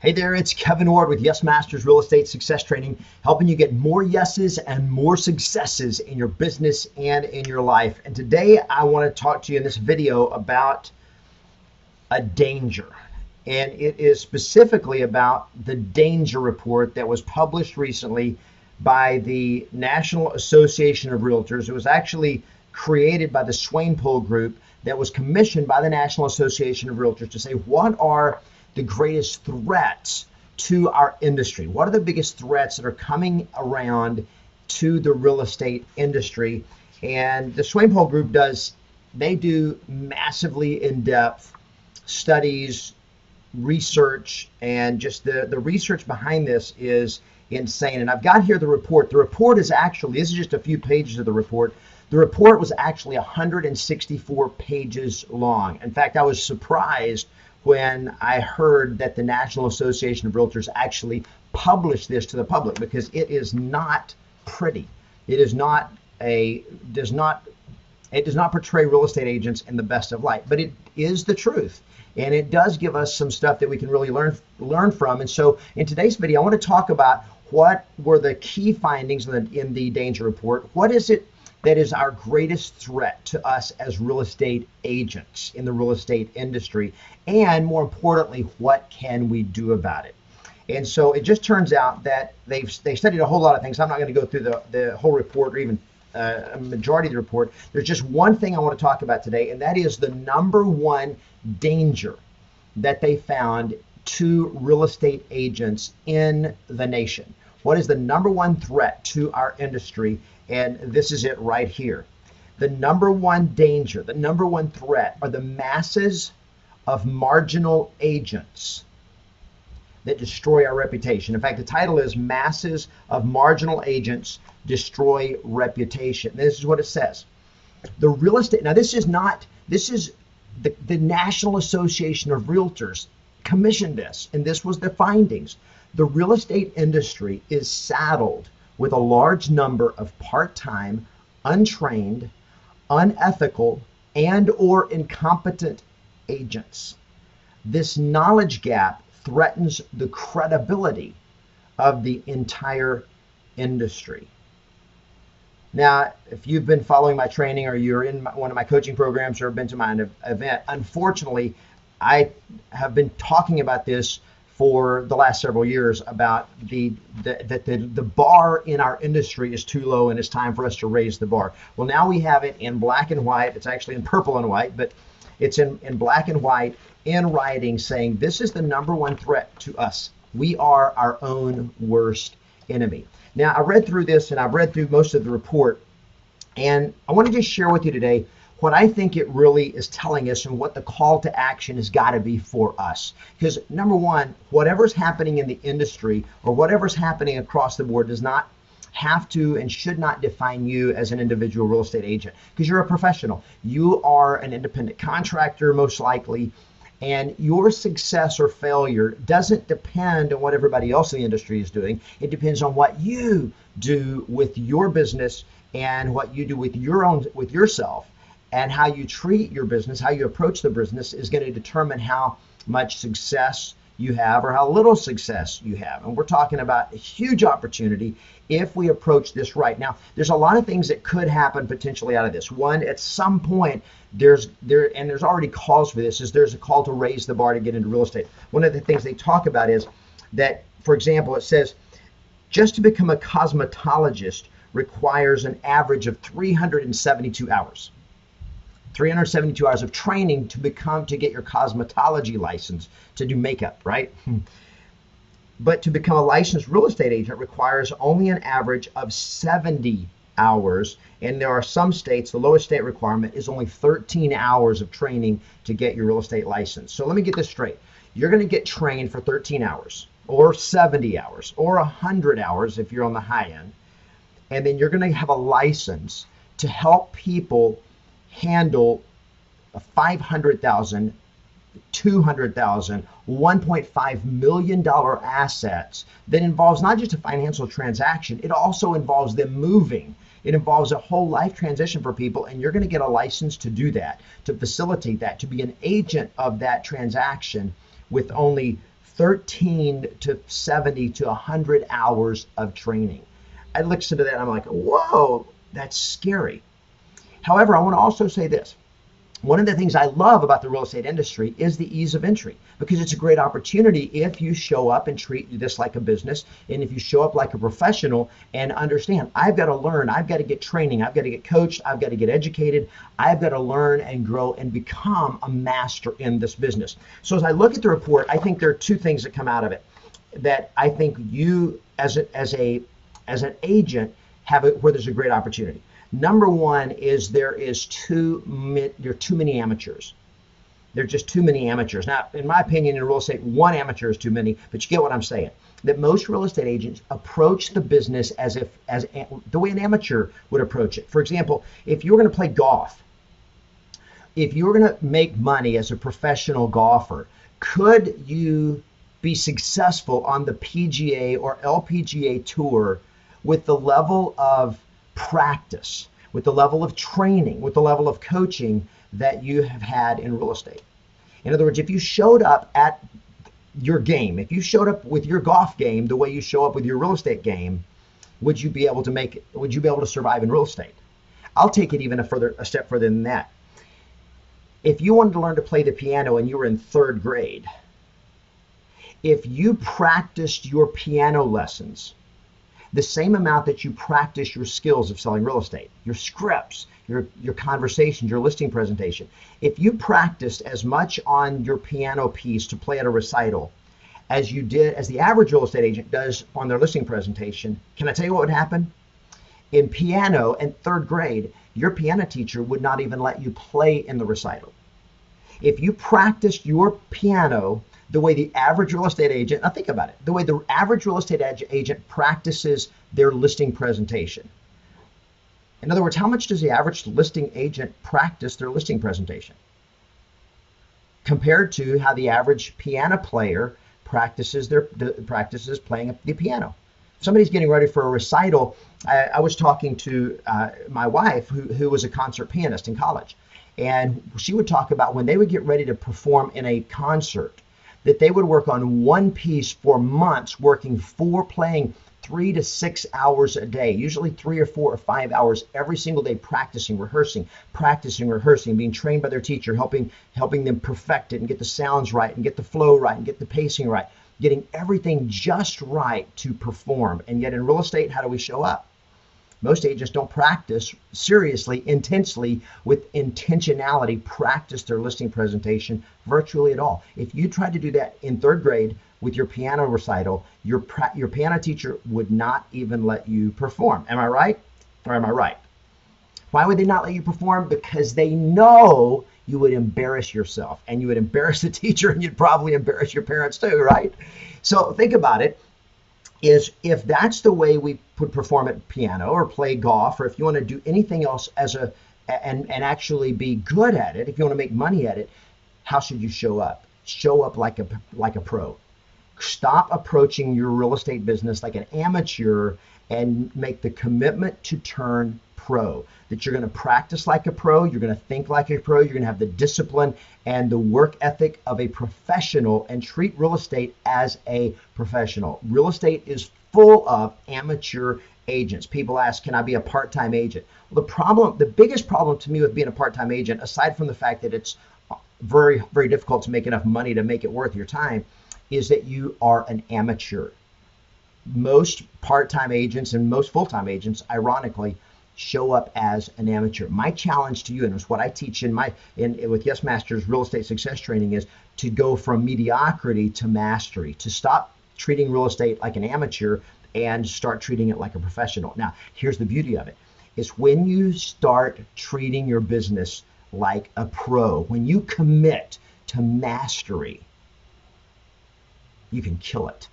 Hey there, it's Kevin Ward with Yes Masters Real Estate Success Training, helping you get more yeses and more successes in your business and in your life. And today I want to talk to you in this video about a danger. And it is specifically about the danger report that was published recently by the National Association of Realtors. It was actually created by the Swanepoel Group that was commissioned by the National Association of Realtors to say, what are the greatest threats to our industry? What are the biggest threats that are coming around to the real estate industry? And the Swanepoel Group they do massively in-depth studies, research, and just the research behind this is insane. And I've got here the report. The report is actually, this is just a few pages of the report. The report was actually 164 pages long. In fact, I was surprised when I heard that the National Association of Realtors actually published this to the public, because it is not pretty. It does not portray real estate agents in the best of light, but it is the truth. And it does give us some stuff that we can really learn from. And so in today's video, I want to talk about what were the key findings in the danger report. What is it that is our greatest threat to us as real estate agents in the real estate industry? And more importantly, what can we do about it? And so it just turns out that they studied a whole lot of things. I'm not going to go through the whole report or even a majority of the report. There's just one thing I want to talk about today, and that is the number one danger that they found to real estate agents in the nation. What is the number one threat to our industry? And this is it right here. The number one danger, the number one threat are the masses of marginal agents that destroy our reputation. In fact, the title is Masses of Marginal Agents Destroy Reputation. This is what it says. The real estate, now this is the National Association of Realtors commissioned this, and this was the findings. The real estate industry is saddled with a large number of part-time, untrained, unethical, and or incompetent agents. This knowledge gap threatens the credibility of the entire industry. Now, if you've been following my training, or you're in one of my coaching programs, or been to my event, unfortunately, I have been talking about this for the last several years, about that the bar in our industry is too low, and it's time for us to raise the bar. Well, now we have it in black and white. It's actually in purple and white, but it's in black and white in writing, saying this is the number one threat to us. We are our own worst enemy. Now, I read through this, and I've read through most of the report, and I want to just share with you today what I think it really is telling us, and what the call to action has got to be for us. Because number one, whatever's happening in the industry, or whatever's happening across the board, does not have to and should not define you as an individual real estate agent, because you're a professional. You are an independent contractor, most likely, and your success or failure doesn't depend on what everybody else in the industry is doing. It depends on what you do with your business, and what you do with yourself. And how you treat your business, how you approach the business, is going to determine how much success you have or how little success you have. And we're talking about a huge opportunity if we approach this right. Now, there's a lot of things that could happen potentially out of this. One, at some point, there's already calls for this, there's a call to raise the bar to get into real estate. One of the things they talk about is that, for example, it says just to become a cosmetologist requires an average of 372 hours. 372 hours of training to get your cosmetology license to do makeup, right? But to become a licensed real estate agent requires only an average of 70 hours. And there are some states, the lowest state requirement is only 13 hours of training to get your real estate license. So let me get this straight. You're going to get trained for 13 hours or 70 hours or 100 hours if you're on the high end. And then you're going to have a license to help people handle $500,000, $200,000, $1.5 million assets that involves not just a financial transaction, it also involves them moving. It involves a whole life transition for people, and you're going to get a license to do that, to facilitate that, to be an agent of that transaction with only 13 to 70 to 100 hours of training. I listened to that and I'm like, whoa, that's scary. However, I want to also say this. One of the things I love about the real estate industry is the ease of entry, because it's a great opportunity if you show up and treat this like a business, and if you show up like a professional and understand, I've got to learn, I've got to get training, I've got to get coached, I've got to get educated, I've got to learn and grow and become a master in this business. So as I look at the report, I think there are two things that come out of it that I think you as an agent have it where there's a great opportunity. Number one is there are too many amateurs. There are just too many amateurs. Now, in my opinion, in real estate, one amateur is too many, but you get what I'm saying. That most real estate agents approach the business as the way an amateur would approach it. For example, if you were going to play golf, if you were going to make money as a professional golfer, could you be successful on the PGA or LPGA tour with the level of practice, with the level of training, with the level of coaching that you have had in real estate? In other words, if you showed up at your game, if you showed up with your golf game the way you show up with your real estate game, would you be able to survive in real estate? I'll take it even a step further than that. If you wanted to learn to play the piano and you were in third grade, if you practiced your piano lessons the same amount that you practice your skills of selling real estate, your scripts, your conversations, your listing presentation, if you practiced as much on your piano piece to play at a recital as the average real estate agent does on their listing presentation, can I tell you what would happen? In piano in third grade, your piano teacher would not even let you play in the recital. If you practiced your piano the way the average real estate agent, now think about it, the way the average real estate agent practices their listing presentation. In other words, how much does the average listing agent practice their listing presentation compared to how the average piano player practices playing the piano? If somebody's getting ready for a recital, I was talking to my wife who was a concert pianist in college, and she would talk about when they would get ready to perform in a concert, that they would work on one piece for months, playing 3 to 6 hours a day, usually 3 or 4 or 5 hours every single day, practicing, rehearsing, being trained by their teacher, helping them perfect it and get the sounds right and get the flow right and get the pacing right, getting everything just right to perform. And yet in real estate, how do we show up? Most agents don't practice seriously, intensely, with intentionality, practice their listing presentation virtually at all. If you tried to do that in third grade with your piano recital, your piano teacher would not even let you perform. Am I right? Or am I right? Why would they not let you perform? Because they know you would embarrass yourself, and you would embarrass the teacher, and you'd probably embarrass your parents too, right? So think about it. Is if that's the way we would perform at piano or play golf, or if you want to do anything else and actually be good at it, if you want to make money at it, how should you show up? Show up like a pro. Stop approaching your real estate business like an amateur and make the commitment to turn pro. That you're going to practice like a pro, you're going to think like a pro, you're going to have the discipline and the work ethic of a professional and treat real estate as a professional. Real estate is full of amateur agents. People ask, can I be a part-time agent? Well, the biggest problem to me with being a part-time agent, aside from the fact that it's very, very difficult to make enough money to make it worth your time, is that you are an amateur. Most part-time agents and most full-time agents, ironically, show up as an amateur. My challenge to you, and it's what I teach with Yes Masters Real Estate Success Training, is to go from mediocrity to mastery, to stop treating real estate like an amateur and start treating it like a professional. Now, here's the beauty of it. It's when you start treating your business like a pro, when you commit to mastery, you can kill it.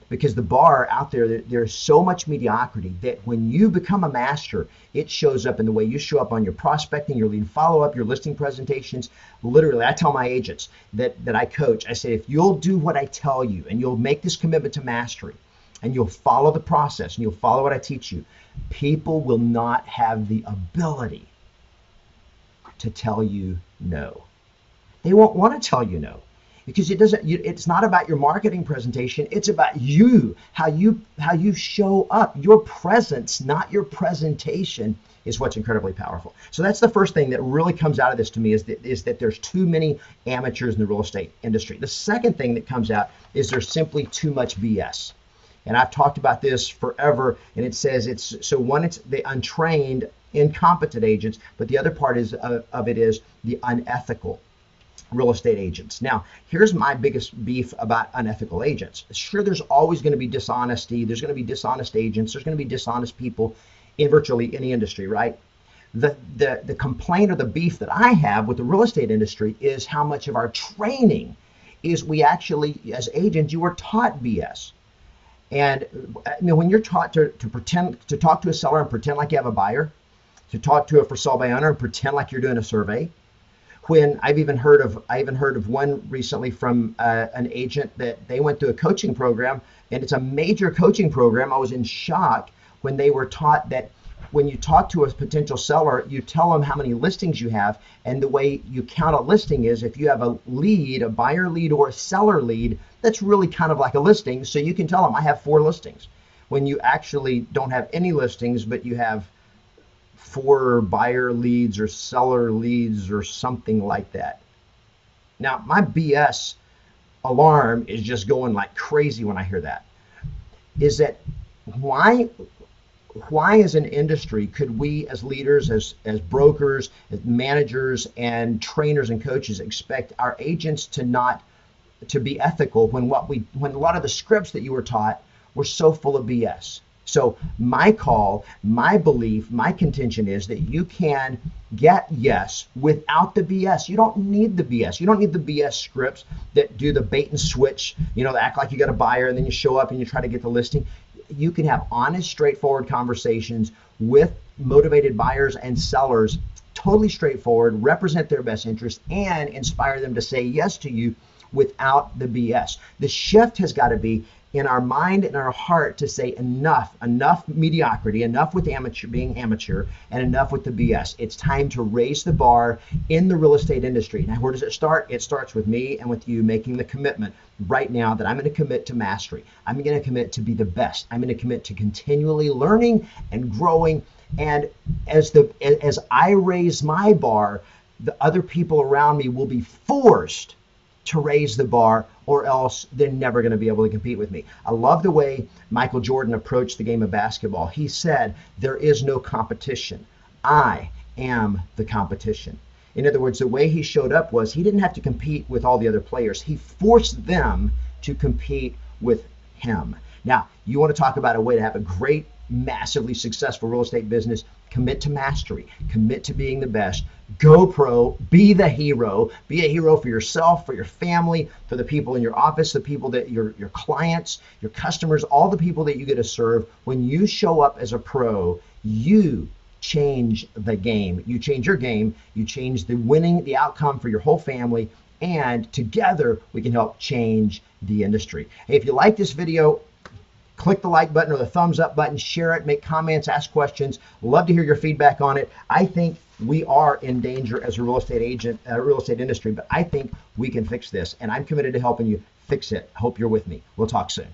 Because the bar out there's so much mediocrity that when you become a master, it shows up in the way you show up on your prospecting, your lead follow-up, your listing presentations. Literally, I tell my agents that I coach, I say, if you'll do what I tell you and you'll make this commitment to mastery and you'll follow the process and you'll follow what I teach you, people will not have the ability to tell you no. They won't want to tell you no. because it's not about your marketing presentation. It's about you, how you show up. Your presence, not your presentation, is what's incredibly powerful. So that's the first thing that really comes out of this to me, is that there's too many amateurs in the real estate industry. The second thing that comes out is there's simply too much BS. And I've talked about this forever, and it says it's the untrained, incompetent agents, but the other part of it is the unethical real estate agents. Now, here's my biggest beef about unethical agents. Sure, there's always going to be dishonesty. There's going to be dishonest agents. There's going to be dishonest people in virtually any industry, right? The complaint or the beef that I have with the real estate industry is how much of our training is we actually, as agents, you are taught BS. And when you're taught to pretend to talk to a seller and pretend like you have a buyer, to talk to a for sale by owner and pretend like you're doing a survey. When I even heard of one recently from an agent that they went through a coaching program, and it's a major coaching program. I was in shock when they were taught that when you talk to a potential seller, you tell them how many listings you have, and the way you count a listing is if you have a lead, a buyer lead or a seller lead, that's really kind of like a listing. So you can tell them I have 4 listings, when you actually don't have any listings, but you have 4 buyer leads or seller leads or something like that. Now, my BS alarm is just going like crazy when I hear that. Is that why as an industry could we as leaders, as brokers, as managers and trainers and coaches expect our agents to be ethical when a lot of the scripts that you were taught were so full of BS? So my call, my belief, my contention is that you can get yes without the BS. You don't need the BS. You don't need the BS scripts that do the bait and switch, that act like you got a buyer and then you show up and you try to get the listing. You can have honest, straightforward conversations with motivated buyers and sellers, totally straightforward, represent their best interest, and inspire them to say yes to you without the BS. The shift has got to be in our mind and our heart to say enough mediocrity, enough with being amateur, and enough with the BS. It's time to raise the bar in the real estate industry. Now, where does it start? It starts with me and with you making the commitment right now that I'm going to commit to mastery. I'm going to commit to be the best. I'm going to commit to continually learning and growing. And as I raise my bar, the other people around me will be forced to raise the bar, or else they're never going to be able to compete with me. I love the way Michael Jordan approached the game of basketball. He said, there is no competition. I am the competition. In other words, the way he showed up was he didn't have to compete with all the other players. He forced them to compete with him. Now, you want to talk about a way to have a great, massively successful real estate business? Commit to mastery, commit to being the best, go pro, be the hero, be a hero for yourself, for your family, for the people in your office, the people that your clients, your customers, all the people that you get to serve. When you show up as a pro, you change the game. You change your game, you change the outcome for your whole family, and together we can help change the industry. Hey, if you like this video, click the like button or the thumbs up button, share it, make comments, ask questions. Love to hear your feedback on it. I think we are in danger as a real estate industry, but I think we can fix this, and I'm committed to helping you fix it. Hope you're with me. We'll talk soon.